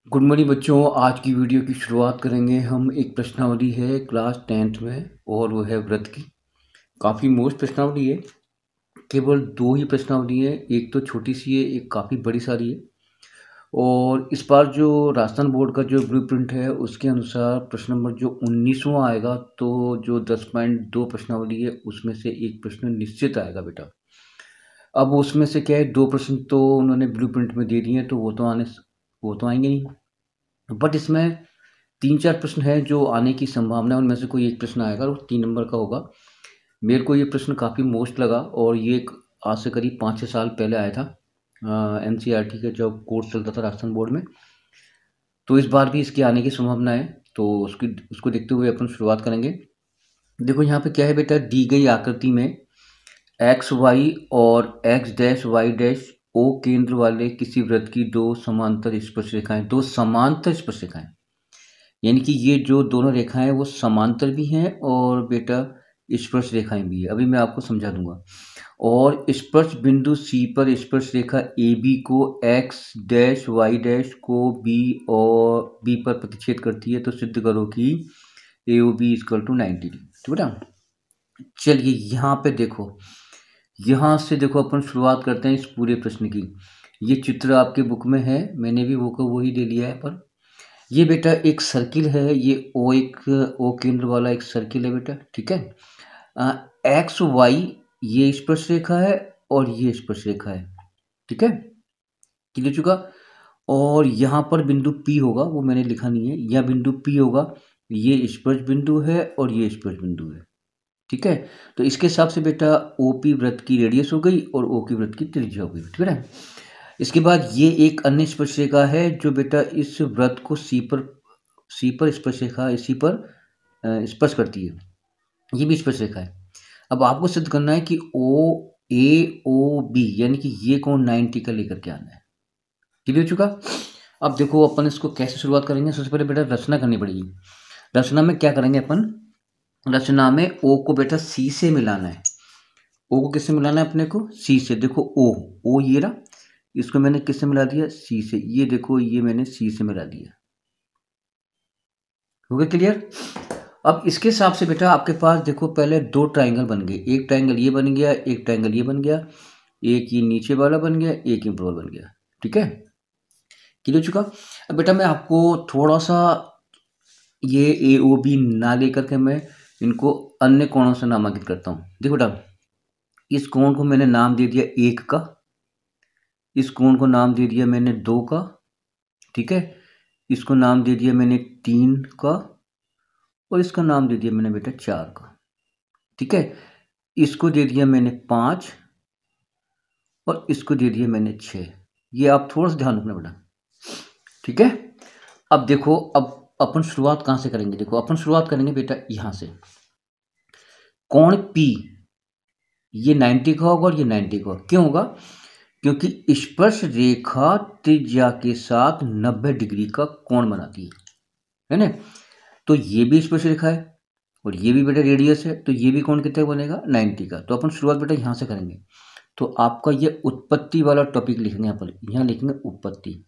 Good morning बच्चों। आज की वीडियो की शुरुआत करेंगे हम। एक प्रश्नावली है क्लास 10th में और वो है व्रत की। काफ़ी मोस्ट प्रश्नावली है। केवल दो ही प्रश्नावली है, एक तो छोटी सी है, एक काफ़ी बड़ी सारी है। और इस बार जो राजस्थान बोर्ड का जो ब्लूप्रिंट है उसके अनुसार प्रश्न नंबर जो 19वां आएगा, तो जो 10.2 प्रश्नावली है उसमें से एक प्रश्न निश्चित आएगा बेटा। अब उसमें से क्या है, दो प्रश्न तो उन्होंने ब्लूप्रिंट में दे दिए हैं, तो वो तो आएंगे नहीं। बट इसमें 3-4 प्रश्न हैं जो आने की संभावना है, उनमें से कोई एक प्रश्न आएगा और 3 नंबर का होगा। मेरे को ये प्रश्न काफ़ी मोस्ट लगा और ये आज से करीब 5-6 साल पहले आया था एनसीईआरटी का जब कोर्स चलता था राजस्थान बोर्ड में। तो इस बार भी इसके आने की संभावना है, तो उसको देखते हुए अपन शुरुआत करेंगे। देखो यहाँ पे क्या है बेटा, दी गई आकृति में एक्स वाई और X dash Y dash O केंद्र वाले किसी वृत्त की दो समांतर स्पर्श रेखाएं, यानी कि ये जो दोनों रेखाएं वो समांतर भी हैं और बेटा स्पर्श रेखाएं भी है। अभी मैं आपको समझा दूंगा। और स्पर्श बिंदु सी पर स्पर्श रेखा ए बी को एक्स डैश वाई डैश को बी और बी पर प्रतिच्छेद करती है, तो सिद्ध करो कि A O B is equal to 90 degree. तो बेटा चलिए यहाँ पे देखो, यहाँ से देखो अपन शुरुआत करते हैं इस पूरे प्रश्न की। ये चित्र आपके बुक में है, मैंने भी वो को वही ले लिया है। पर ये बेटा एक सर्किल है, ये ओ केंद्र वाला एक सर्किल है बेटा, ठीक है। एक्स वाई ये स्पर्श रेखा है और ये स्पर्श रेखा है, ठीक है, क्लियर चुका। और यहाँ पर बिंदु पी होगा, वो मैंने लिखा नहीं है, यह बिंदु पी होगा, ये स्पर्श बिंदु है और ये स्पर्श बिंदु है, ठीक है। तो इसके हिसाब से बेटा ओपी वृत्त की रेडियस हो गई और ओ की वृत्त की त्रिज्या हो गई, ठीक है। इसके बाद ये एक अन्य स्पर्श रेखा है जो बेटा इस वृत्त को सी पर स्पर्श रेखा इसी पर स्पर्श करती है, ये भी स्पर्श रेखा है। अब आपको सिद्ध करना है कि ओ बी यानी कि ये कोण 90 का लेकर के आना है, क्लियर हो चुका। अब देखो अपन इसको कैसे शुरुआत करेंगे। सबसे पहले बेटा रचना करनी पड़ेगी। रचना में क्या करेंगे अपन, रचना में ओ को बेटा सी से मिलाना है। ओ को किससे मिलाना है अपने को, सी से। देखो ओ ये रहा, इसको मैंने किससे मिला दिया, सी से। ये देखो ये मैंने सी से मिला दिया, हो गया क्लियर। अब इसके हिसाब से बेटा आपके पास देखो पहले दो ट्राइंगल बन गए, एक ट्राइंगल ये बन गया, एक ट्राइंगल ये बन गया, एक ये नीचे वाला बन गया, एक ये ऊपर वाला बन गया, ठीक है, क्लियर हो चुका। अब बेटा मैं आपको थोड़ा सा ये ए ओ बी ना लेकर के मैं इनको अन्य कोणों से नामांकित करता हूँ। देखो बेटा इस कोण को मैंने नाम दे दिया 1 का, इस कोण को नाम दे दिया मैंने 2 का, ठीक है, इसको नाम दे दिया मैंने 3 का और इसका नाम दे दिया मैंने बेटा 4 का, ठीक है। इसको दे दिया मैंने 5 और इसको दे दिया मैंने 6। ये आप थोड़ा सा ध्यान रखना बेटा, ठीक है। अब देखो अब अपन शुरुआत कहाँ से करेंगे, देखो अपन शुरुआत करेंगे बेटा यहाँ से। कोण P ये 90 का होगा और ये 90 का होगा। क्यों होगा, क्योंकि स्पर्श रेखा त्रिज्या के साथ 90 डिग्री का कोण बनाती है ना। तो ये भी स्पर्श रेखा है और ये भी बेटा रेडियस है, तो ये भी कोण कितने का बनेगा, 90 का। तो अपन शुरुआत बेटा यहाँ से करेंगे। तो आपका ये उत्पत्ति वाला टॉपिक लिखेंगे यहाँ पर, यहाँ लिखेंगे उत्पत्ति,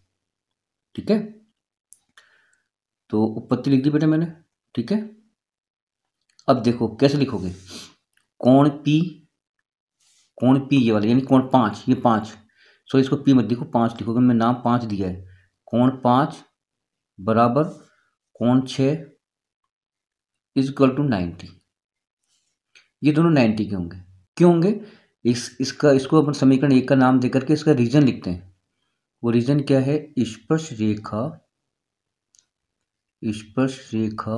ठीक है। तो उत्पत्ति लिख दी बेटा मैंने, ठीक है। अब देखो कैसे लिखोगे, कोण P ये वाला यानी कोण 5, ये 5, सो इसको P मत लिखो, 5 लिखोगे, मैं नाम 5 दिया है। कोण 5 बराबर कोण 6 इजकल टू 90। ये दोनों 90 के होंगे। क्यों होंगे, इसको अपन समीकरण 1 का नाम देकर के इसका रीजन लिखते हैं। वो रीजन क्या है, स्पर्श रेखा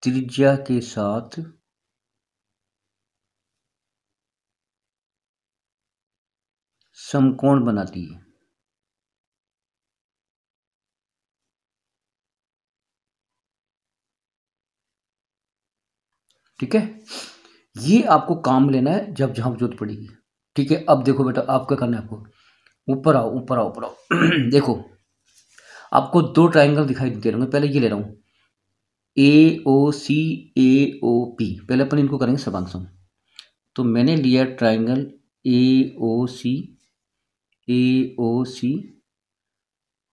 त्रिज्या के साथ समकोण बनाती है, ठीक है। ये आपको काम लेना है जब जहां जरूरत पड़ेगी, ठीक है। अब देखो बेटा आप क्या करना है, आपको ऊपर आओ ऊपर आओ ऊपर आओ देखो आपको दो ट्राइंगल दिखाई दे रहे होंगे। पहले ये ले रहा हूं ए ओ सी ए ओ पी, पहले अपन इनको करेंगे सर्वांग सम। तो मैंने लिया ट्राइंगल ए ओ सी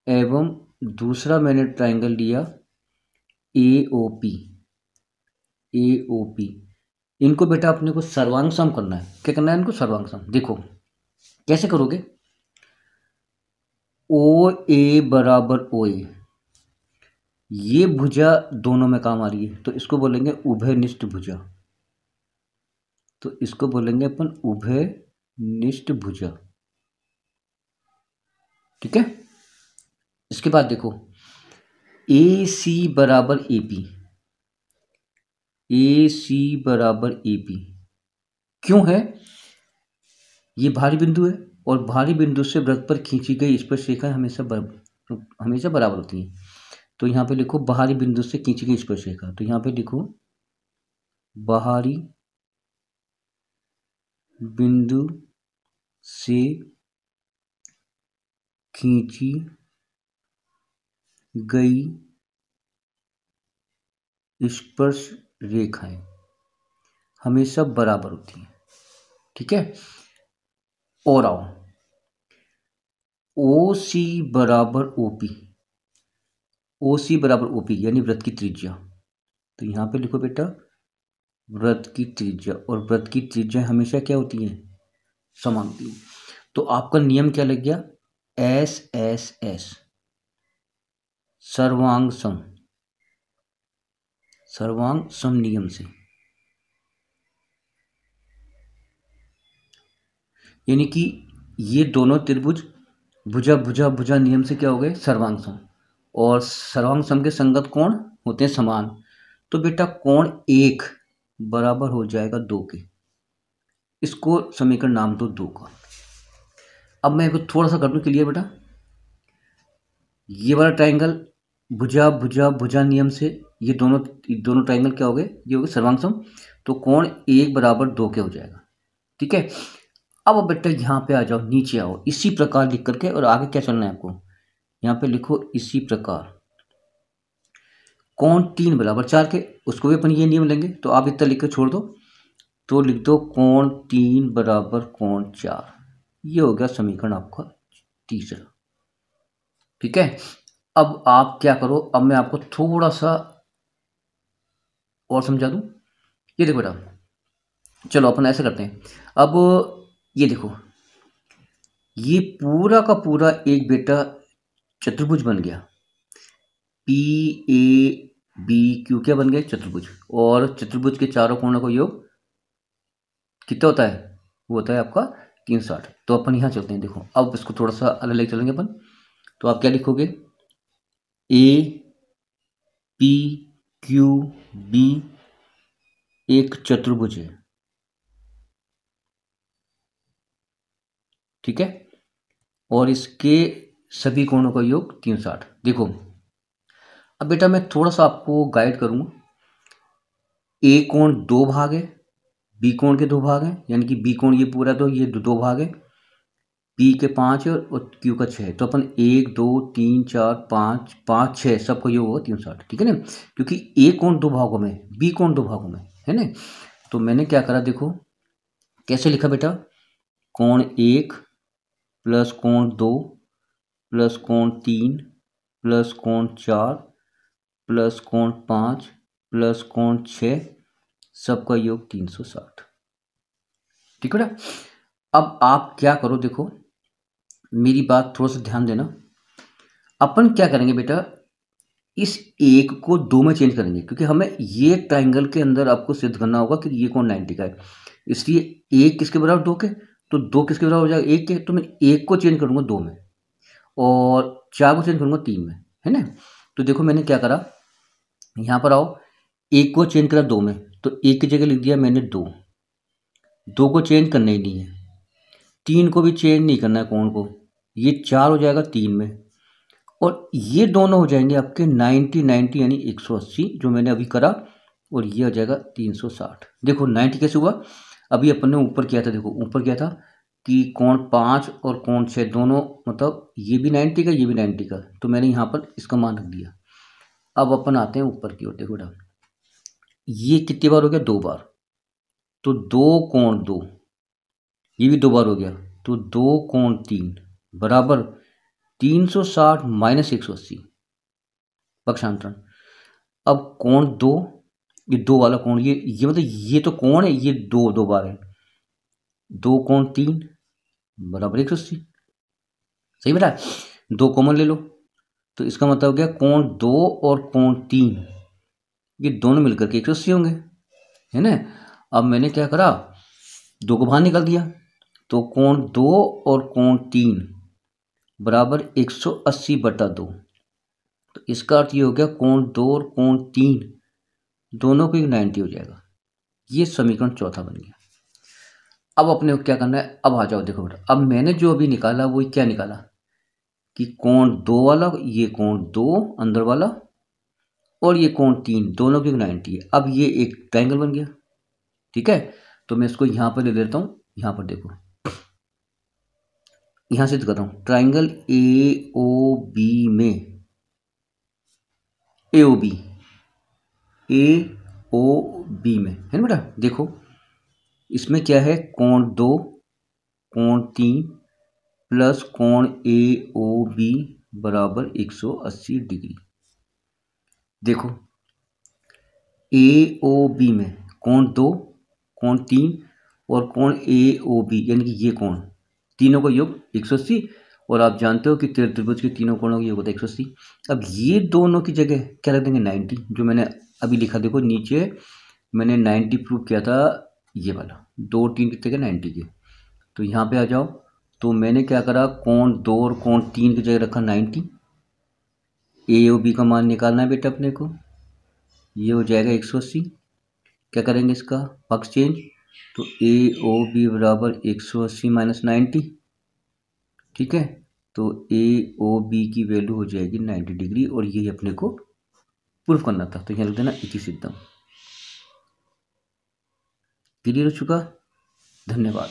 एवं दूसरा मैंने ट्राइंगल लिया AOP। इनको बेटा अपने को सर्वांग सम करना है। क्या करना है इनको? सर्वांग सम। देखो कैसे करोगे? OA बराबर OA, ये भुजा दोनों में काम आ रही है तो इसको बोलेंगे उभयनिष्ठ भुजा। तो इसको बोलेंगे अपन उभयनिष्ठ भुजा। ठीक है। इसके बाद देखो AC बराबर AP। AC बराबर AP क्यों है? ये भारी बिंदु है और भारी बिंदु से वृत्त पर खींची गई स्पर्शरेखा हमेशा बराबर होती है। तो यहाँ पे लिखो बाहरी बिंदु से खींची गई स्पर्शरेखा। तो यहाँ पे लिखो बाहरी बिंदु से खींची गई स्पर्श रेखाएं हमेशा बराबर होती हैं। ठीक है। और आओ OC बराबर OP। OC बराबर OP यानी वृत्त की त्रिज्या। तो यहाँ पे लिखो बेटा वृत्त की त्रिज्या, और वृत्त की त्रिज्या हमेशा क्या होती है? समान होती है। तो आपका नियम क्या लग गया? SSS, सर्वांग सम। सर्वांग सम नियम से, यानी कि ये दोनों त्रिभुज भुजा नियम से क्या हो गए? सर्वांग सम। और सर्वांग सम के संगत कोण होते हैं समान। तो बेटा कोण 1 बराबर हो जाएगा 2 के। इसको समीकरण नाम दो 2 का। अब मैं इसको थोड़ा सा कर दूं क्लियर बेटा। ये वाला ट्राइंगल भुजा नियम से ये दोनों ट्राइंगल क्या हो गए? ये हो गए सर्वांग सम। तो कोण 1 बराबर 2 के हो जाएगा। ठीक है। अब बेटा यहाँ पे आ जाओ, नीचे आओ, इसी प्रकार लिख करके, और आगे क्या चलना है आपको? यहाँ पे लिखो इसी प्रकार कोण 3 बराबर 4 के। उसको भी अपन ये नियम लेंगे। तो आप इतना लिख के छोड़ दो, तो लिख दो कोण 3 बराबर कोण 4। ये हो गया समीकरण आपका तीसरा। ठीक है। अब आप क्या करो, अब मैं आपको थोड़ा सा और समझा दूं। ये देखो बेटा, चलो अपन ऐसे करते हैं। अब ये देखो, ये पूरा का पूरा एक बेटा चतुर्भुज बन गया। PABQ क्या बन गया? चतुर्भुज। और चतुर्भुज के चारों कोणों का योग कितना होता है? वो होता है आपका 360। तो अपन यहाँ चलते हैं। देखो अब इसको थोड़ा सा अलग अलग चलेंगे अपन। तो आप क्या लिखोगे? APQB एक चतुर्भुज है। ठीक है। और इसके सभी कोणों का योग 360। देखो अब बेटा मैं थोड़ा सा आपको गाइड करूंगा। A कोण 2 भाग है, B कोण के 2 भाग हैं, यानी कि B कोण ये पूरा, तो ये 2 भाग है। P के 5 है और Q का 6 है। तो अपन 1 2 3 4 5 5 6 सबका योग होगा 360। ठीक है ना। क्योंकि A कोण 2 भागों में, B कोण 2 भागों में है ना। तो मैंने क्या करा, देखो कैसे लिखा बेटा? कोण 1 प्लस कोण 2 प्लस कोण 3 प्लस कोण 4 प्लस कोण 5 प्लस कोण 6 सबका योग 360। ठीक है बेटा। अब आप क्या करो, देखो मेरी बात थोड़ा सा ध्यान देना। अपन क्या करेंगे बेटा, इस 1 को 2 में चेंज करेंगे, क्योंकि हमें ये ट्राइंगल के अंदर आपको सिद्ध करना होगा कि ये कोण 90 का है। इसलिए 1 किसके बराबर? 2 के। तो 2 किसके बराबर हो जाएगा? 1 के। तो मैं 1 को चेंज करूंगा 2 में और 4 को चेंज करूंगा 3 में, है ना। तो देखो मैंने क्या करा, यहाँ पर आओ, 1 को चेंज करा 2 में, तो 1 की जगह लिख दिया मैंने 2। 2 को चेंज करना ही नहीं है, 3 को भी चेंज नहीं करना है कोण को। ये 4 हो जाएगा 3 में, और ये दोनों हो जाएंगे आपके 90 90 यानी 180 जो मैंने अभी करा, और ये हो जाएगा 360। देखो 90 कैसे हुआ? अभी अपन ने ऊपर किया था। देखो ऊपर क्या था कि कोण 5 और कोण 6 दोनों, मतलब ये भी 90 का ये भी 90 का, तो मैंने यहाँ पर इसका मान रख दिया। अब अपन आते हैं ऊपर की ओर। देखो बेटा ये कितनी बार हो गया? 2 बार। तो 2 कोण 2, ये भी 2 बार हो गया, तो 2 कोण 3 बराबर 360 माइनस 180 पक्षांतरण। अब कोण 2, ये 2 वाला कोण, ये मतलब ये तो कोण है, ये 2 बार है, 2 कोण 3 बराबर 180। सही बेटा, 2 कॉमन ले लो, तो इसका मतलब हो गया कोण 2 और कोण 3 ये दोनों मिलकर के 180 होंगे, है ना। अब मैंने क्या करा, 2 को बाहर निकाल दिया, तो कोण 2 और कोण 3 बराबर 180/2। तो इसका अर्थ ये हो गया कोण 2 और कोण 3 दोनों को 90 हो जाएगा। ये समीकरण चौथा बन गया। अब अपने को क्या करना है, अब आ जाओ देखो बेटा, अब मैंने जो अभी निकाला वो क्या निकाला कि कोण 2 वाला, ये कोण 2 अंदर वाला और ये कोण 3 दोनों की 90 है। अब ये एक ट्रायंगल बन गया, ठीक है। तो मैं इसको यहाँ पर ले लेता हूँ, यहाँ पर देखो, यहाँ से दिखाता हूँ, ट्रायंगल AOB में, AOB में है ना बेटा, देखो इसमें क्या है, कोण 2 कोण 3 प्लस कोण AOB बराबर 180 डिग्री। देखो AOB में कोण 2 कोण 3 और कोण AOB यानी कि ये कोण तीनों का योग 180, और आप जानते हो कि त्रिभुज के तीनों कोणों का योग होता है 180। अब ये दोनों की जगह क्या रख देंगे 90, जो मैंने अभी लिखा, देखो नीचे मैंने 90 प्रूव किया था, ये वाला 2 3 की जगह 90 के। तो यहाँ पे आ जाओ, तो मैंने क्या करा, कोण 2 और कोण 3 की जगह रखा 90। AOB का मान निकालना है बेटा अपने को, ये हो जाएगा 180। क्या करेंगे इसका पक्ष चेंज, तो AOB बराबर 180 माइनस 90, ठीक है। तो AOB की वैल्यू हो जाएगी 90 डिग्री, और यही अपने को प्रूफ करना था। तो यहाँ लिख देना इति सिद्धम। क्लियर हो चुका, धन्यवाद।